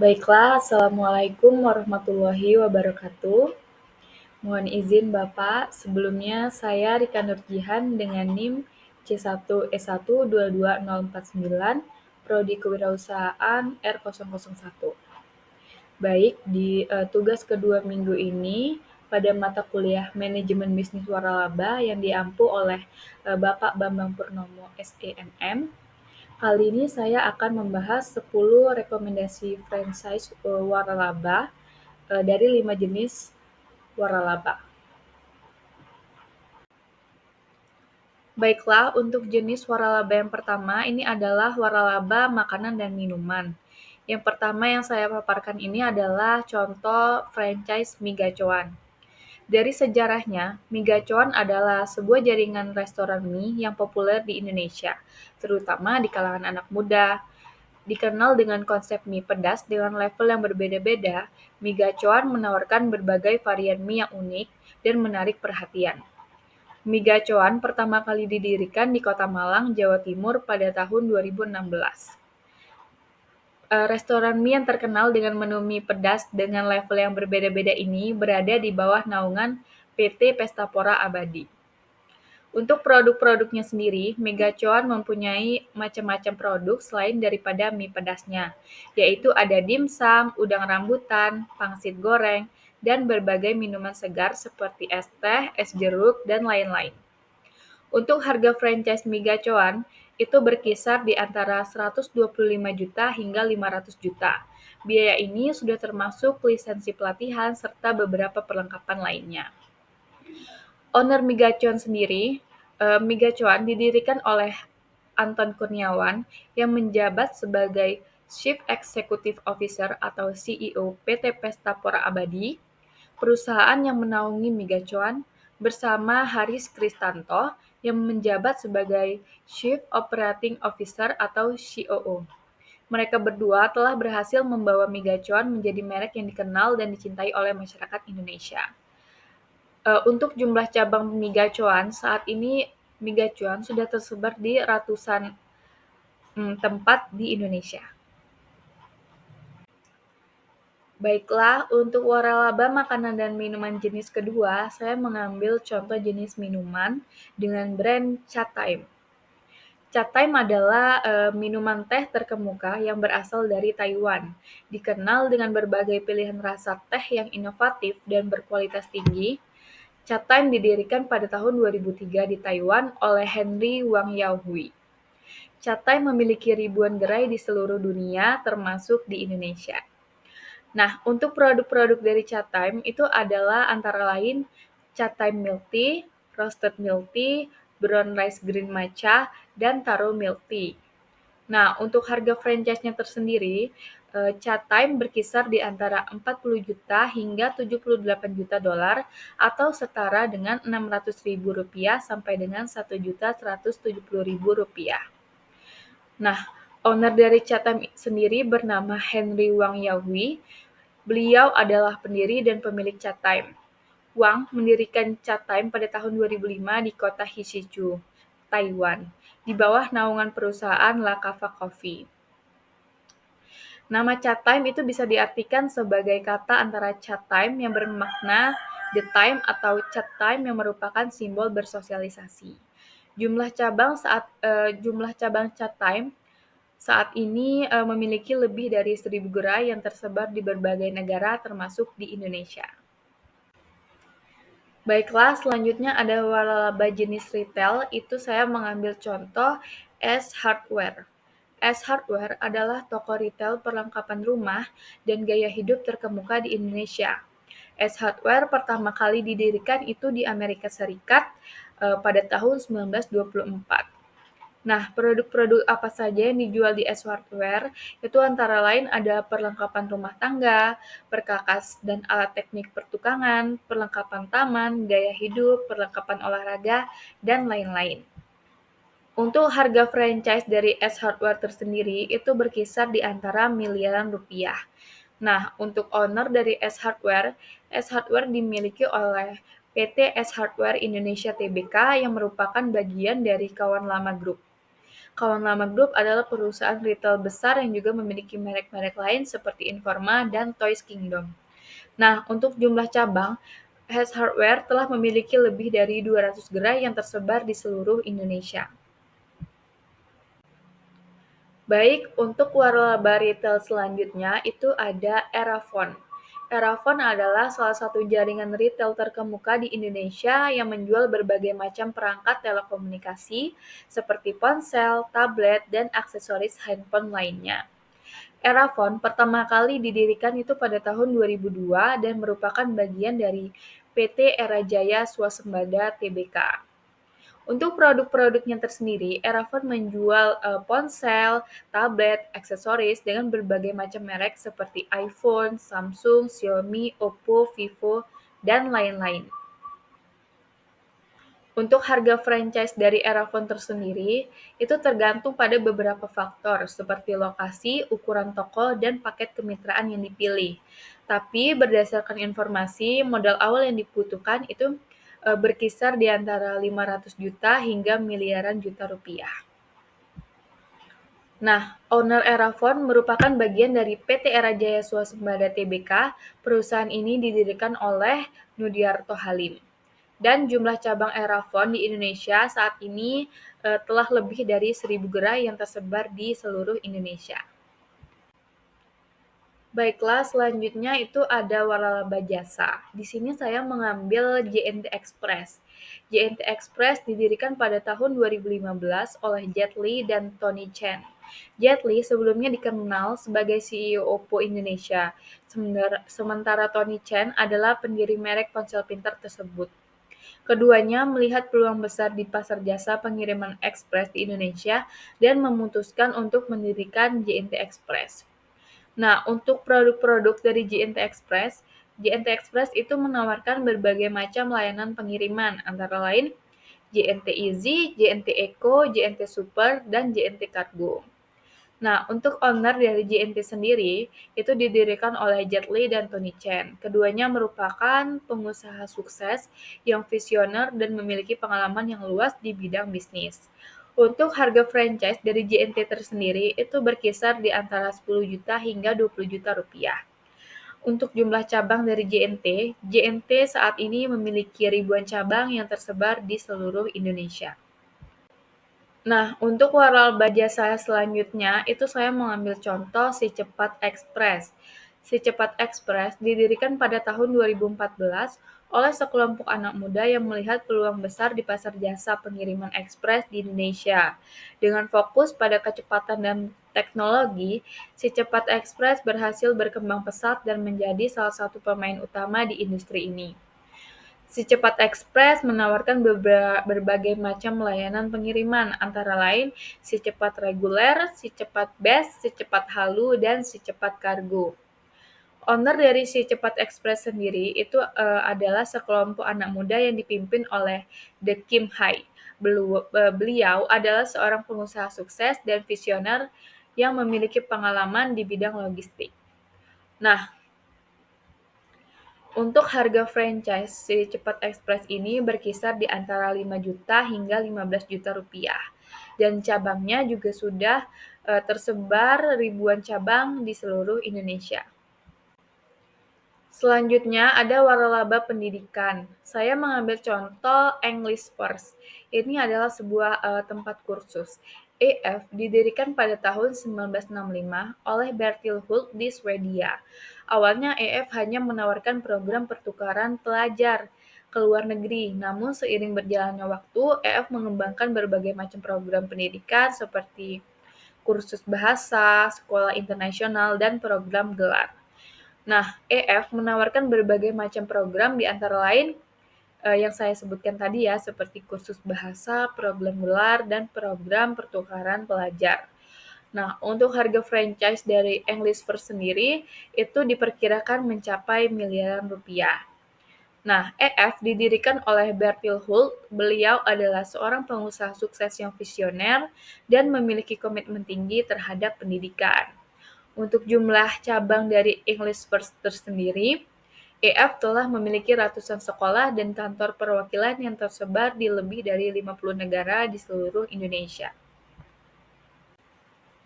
Baiklah, Assalamualaikum warahmatullahi wabarakatuh. Mohon izin Bapak, sebelumnya saya Rika Nurjihan dengan NIM C1S1 22049, Prodi Kewirausahaan R001. Baik, di tugas kedua minggu ini, pada mata kuliah Manajemen Bisnis Waralaba yang diampu oleh Bapak Bambang Purnomo SEMM, kali ini saya akan membahas 10 rekomendasi franchise waralaba dari 5 jenis waralaba. Baiklah, untuk jenis waralaba yang pertama ini adalah waralaba makanan dan minuman. Yang pertama yang saya paparkan ini adalah contoh franchise mie gacoan. Dari sejarahnya, mie gacoan adalah sebuah jaringan restoran mie yang populer di Indonesia, terutama di kalangan anak muda. Dikenal dengan konsep mie pedas dengan level yang berbeda-beda, mie gacoan menawarkan berbagai varian mie yang unik dan menarik perhatian. Mie gacoan pertama kali didirikan di Kota Malang, Jawa Timur pada tahun 2016. Restoran mie yang terkenal dengan menu mie pedas dengan level yang berbeda-beda ini berada di bawah naungan PT Pestapora Abadi. Untuk produk-produknya sendiri, mie gacoan mempunyai macam-macam produk selain daripada mie pedasnya, yaitu ada dimsum, udang rambutan, pangsit goreng, dan berbagai minuman segar seperti es teh, es jeruk, dan lain-lain. Untuk harga franchise mie gacoan, itu berkisar di antara 125 juta hingga 500 juta. Biaya ini sudah termasuk lisensi pelatihan serta beberapa perlengkapan lainnya. Owner mie gacoan sendiri, mie gacoan didirikan oleh Anton Kurniawan yang menjabat sebagai Chief Executive Officer atau CEO PT Pestapora Abadi, perusahaan yang menaungi mie gacoan, bersama Haris Kristanto yang menjabat sebagai Chief Operating Officer atau COO. Mereka berdua telah berhasil membawa mie gacoan menjadi merek yang dikenal dan dicintai oleh masyarakat Indonesia. Untuk jumlah cabang mie gacoan, saat ini mie gacoan sudah tersebar di ratusan tempat di Indonesia. Baiklah, untuk waralaba makanan dan minuman jenis kedua, saya mengambil contoh jenis minuman dengan brand Chatime. Chatime adalah minuman teh terkemuka yang berasal dari Taiwan. Dikenal dengan berbagai pilihan rasa teh yang inovatif dan berkualitas tinggi. Chatime didirikan pada tahun 2003 di Taiwan oleh Henry Wang Yaohui. Chatime memiliki ribuan gerai di seluruh dunia, termasuk di Indonesia. Nah, untuk produk-produk dari Chatime itu adalah antara lain Chatime Milk Tea, Roasted Milk Tea, Brown Rice Green Matcha, dan Taro Milk Tea. Nah, untuk harga franchise-nya tersendiri, Chatime berkisar di antara 40 juta hingga 78 juta dolar atau setara dengan Rp600.000 sampai dengan Rp1.170.000. Nah, owner dari Chatime sendiri bernama Henry Wang Yaohui. Beliau adalah pendiri dan pemilik Chatime. Wang mendirikan Chatime pada tahun 2005 di kota Hsinchu, Taiwan, di bawah naungan perusahaan La Cava Coffee. Nama Chatime itu bisa diartikan sebagai kata antara chat time yang bermakna the time atau chat time yang merupakan simbol bersosialisasi. Jumlah cabang Chatime saat ini memiliki lebih dari 1.000 gerai yang tersebar di berbagai negara termasuk di Indonesia. Baiklah, selanjutnya ada waralaba jenis retail, itu saya mengambil contoh S Hardware. S Hardware adalah toko retail perlengkapan rumah dan gaya hidup terkemuka di Indonesia. S Hardware pertama kali didirikan itu di Amerika Serikat pada tahun 1924. Nah, produk-produk apa saja yang dijual di S Hardware itu antara lain ada perlengkapan rumah tangga, perkakas dan alat teknik pertukangan, perlengkapan taman, gaya hidup, perlengkapan olahraga, dan lain-lain. Untuk harga franchise dari S Hardware tersendiri itu berkisar di antara miliaran rupiah. Nah, untuk owner dari S Hardware dimiliki oleh PT S Hardware Indonesia Tbk yang merupakan bagian dari Kawan Lama Group. Kawan Lama Group adalah perusahaan retail besar yang juga memiliki merek-merek lain seperti Informa dan Toys Kingdom. Nah, untuk jumlah cabang, Ace Hardware telah memiliki lebih dari 200 gerai yang tersebar di seluruh Indonesia. Baik, untuk waralaba retail selanjutnya itu ada Erafon. Erafon adalah salah satu jaringan retail terkemuka di Indonesia yang menjual berbagai macam perangkat telekomunikasi seperti ponsel, tablet, dan aksesoris handphone lainnya. Erafon pertama kali didirikan itu pada tahun 2002 dan merupakan bagian dari PT Era Jaya Swasembada Tbk. Untuk produk-produknya tersendiri, Erafon menjual ponsel, tablet, aksesoris dengan berbagai macam merek seperti iPhone, Samsung, Xiaomi, Oppo, Vivo, dan lain-lain. Untuk harga franchise dari Erafon tersendiri, itu tergantung pada beberapa faktor seperti lokasi, ukuran toko, dan paket kemitraan yang dipilih. Tapi berdasarkan informasi, modal awal yang dibutuhkan itu berkisar di antara 500 juta hingga miliaran juta rupiah. Nah, owner Erafon merupakan bagian dari PT Era Jaya Swasembada Tbk. Perusahaan ini didirikan oleh Nudiarto Halim. Dan jumlah cabang Erafon di Indonesia saat ini telah lebih dari 1.000 gerai yang tersebar di seluruh Indonesia. Baiklah, selanjutnya itu ada waralaba jasa. Di sini saya mengambil JNT Express. JNT Express didirikan pada tahun 2015 oleh Jet Li dan Tony Chen. Jet Li sebelumnya dikenal sebagai CEO Oppo Indonesia, sementara Tony Chen adalah pendiri merek ponsel pintar tersebut. Keduanya melihat peluang besar di pasar jasa pengiriman ekspres di Indonesia dan memutuskan untuk mendirikan JNT Express. Nah, untuk produk-produk dari JNT Express, JNT Express itu menawarkan berbagai macam layanan pengiriman, antara lain JNT Easy, JNT Eco, JNT Super, dan JNT Cargo. Nah, untuk owner dari JNT sendiri, itu didirikan oleh Jet Li dan Tony Chen. Keduanya merupakan pengusaha sukses yang visioner dan memiliki pengalaman yang luas di bidang bisnis. Untuk harga franchise dari JNT tersendiri itu berkisar di antara 10 juta hingga 20 juta rupiah. Untuk jumlah cabang dari JNT saat ini memiliki ribuan cabang yang tersebar di seluruh Indonesia. Nah, untuk waralaba jasa selanjutnya, itu saya mengambil contoh Si Cepat Express. Si Cepat Express didirikan pada tahun 2014 oleh sekelompok anak muda yang melihat peluang besar di pasar jasa pengiriman ekspres di Indonesia. Dengan fokus pada kecepatan dan teknologi, Si Cepat Express berhasil berkembang pesat dan menjadi salah satu pemain utama di industri ini. Si Cepat Express menawarkan berbagai macam layanan pengiriman, antara lain Si Cepat Reguler, Si Cepat Best, Si Cepat Halu, dan Si Cepat Kargo. Owner dari Si Cepat Express sendiri itu adalah sekelompok anak muda yang dipimpin oleh The Kim Hai. Beliau adalah seorang pengusaha sukses dan visioner yang memiliki pengalaman di bidang logistik. Nah, untuk harga franchise Si Cepat Express ini berkisar di antara 5 juta hingga 15 juta rupiah. Dan cabangnya juga sudah tersebar ribuan cabang di seluruh Indonesia. Selanjutnya ada waralaba pendidikan. Saya mengambil contoh English First. Ini adalah sebuah tempat kursus. EF didirikan pada tahun 1965 oleh Bertil Hult di Swedia. Awalnya EF hanya menawarkan program pertukaran pelajar ke luar negeri, namun seiring berjalannya waktu, EF mengembangkan berbagai macam program pendidikan seperti kursus bahasa, sekolah internasional, dan program gelar. Nah, EF menawarkan berbagai macam program di antara lain yang saya sebutkan tadi ya, seperti kursus bahasa, program gelar, dan program pertukaran pelajar. Nah, untuk harga franchise dari English First sendiri itu diperkirakan mencapai miliaran rupiah. Nah, EF didirikan oleh Bertil Hult. Beliau adalah seorang pengusaha sukses yang visioner dan memiliki komitmen tinggi terhadap pendidikan. Untuk jumlah cabang dari English First tersendiri, EF telah memiliki ratusan sekolah dan kantor perwakilan yang tersebar di lebih dari 50 negara di seluruh Indonesia.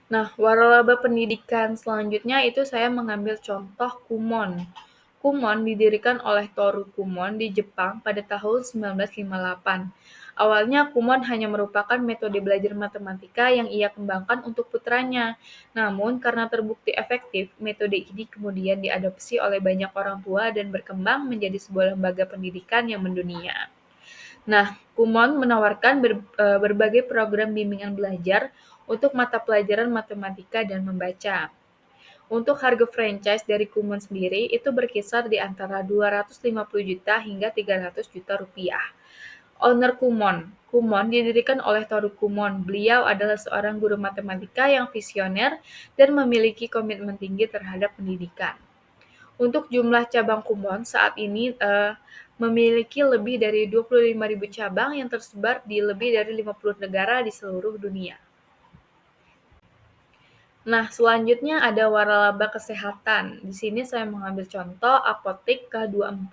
Nah, waralaba pendidikan selanjutnya itu saya mengambil contoh Kumon. Kumon didirikan oleh Toru Kumon di Jepang pada tahun 1958. Awalnya Kumon hanya merupakan metode belajar matematika yang ia kembangkan untuk putranya. Namun karena terbukti efektif, metode ini kemudian diadopsi oleh banyak orang tua dan berkembang menjadi sebuah lembaga pendidikan yang mendunia. Nah, Kumon menawarkan berbagai program bimbingan belajar untuk mata pelajaran matematika dan membaca. Untuk harga franchise dari Kumon sendiri itu berkisar di antara 250 juta hingga 300 juta rupiah. Owner Kumon. Kumon didirikan oleh Toru Kumon. Beliau adalah seorang guru matematika yang visioner dan memiliki komitmen tinggi terhadap pendidikan. Untuk jumlah cabang Kumon saat ini memiliki lebih dari 25.000 cabang yang tersebar di lebih dari 50 negara di seluruh dunia. Nah, selanjutnya ada waralaba kesehatan. Di sini saya mengambil contoh Apotik K24.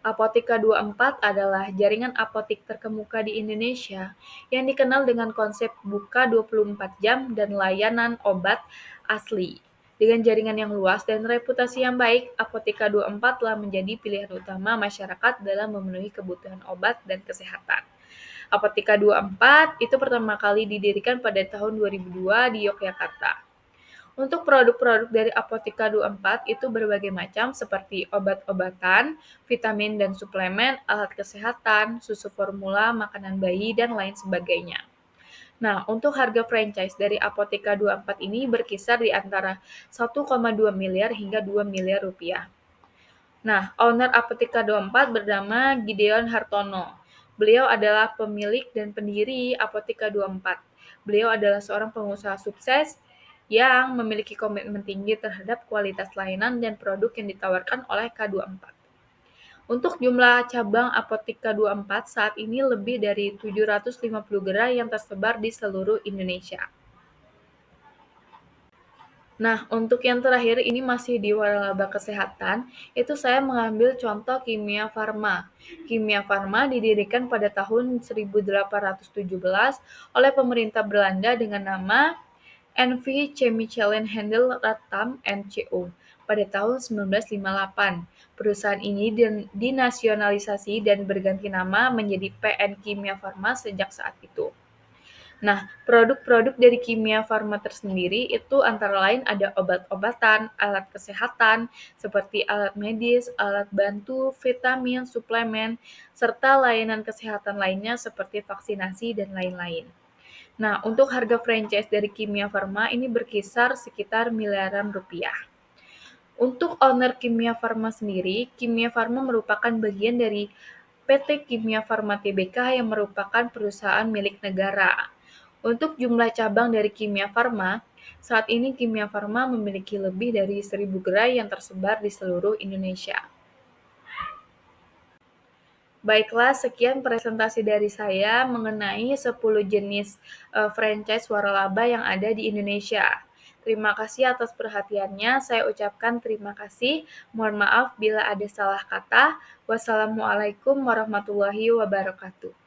Apotik K24 adalah jaringan apotik terkemuka di Indonesia yang dikenal dengan konsep buka 24 jam dan layanan obat asli. Dengan jaringan yang luas dan reputasi yang baik, Apotik K24 telah menjadi pilihan utama masyarakat dalam memenuhi kebutuhan obat dan kesehatan. Apotik K24 itu pertama kali didirikan pada tahun 2002 di Yogyakarta. Untuk produk-produk dari Apotika 24 itu berbagai macam seperti obat-obatan, vitamin dan suplemen, alat kesehatan, susu formula, makanan bayi, dan lain sebagainya. Nah, untuk harga franchise dari Apotika 24 ini berkisar di antara 1,2 miliar hingga 2 miliar rupiah. Nah, owner Apotika 24 bernama Gideon Hartono. Beliau adalah pemilik dan pendiri Apotika 24. Beliau adalah seorang pengusaha sukses yang memiliki komitmen tinggi terhadap kualitas layanan dan produk yang ditawarkan oleh K24. Untuk jumlah cabang Apotik K24 saat ini lebih dari 750 gerai yang tersebar di seluruh Indonesia. Nah, untuk yang terakhir ini masih di waralaba kesehatan, itu saya mengambil contoh Kimia Farma. Kimia Farma didirikan pada tahun 1817 oleh pemerintah Belanda dengan nama NV Chemichellen Handel Rotterdam NCO pada tahun 1958. Perusahaan ini dinasionalisasi dan berganti nama menjadi PN Kimia Farma sejak saat itu. Nah, produk-produk dari Kimia Farma tersendiri itu antara lain ada obat-obatan, alat kesehatan, seperti alat medis, alat bantu, vitamin, suplemen, serta layanan kesehatan lainnya seperti vaksinasi dan lain-lain. Nah, untuk harga franchise dari Kimia Farma ini berkisar sekitar miliaran rupiah. Untuk owner Kimia Farma sendiri, Kimia Farma merupakan bagian dari PT Kimia Farma Tbk yang merupakan perusahaan milik negara. Untuk jumlah cabang dari Kimia Farma, saat ini Kimia Farma memiliki lebih dari 1.000 gerai yang tersebar di seluruh Indonesia. Baiklah, sekian presentasi dari saya mengenai 10 jenis franchise waralaba yang ada di Indonesia. Terima kasih atas perhatiannya. Saya ucapkan terima kasih. Mohon maaf bila ada salah kata. Wassalamualaikum warahmatullahi wabarakatuh.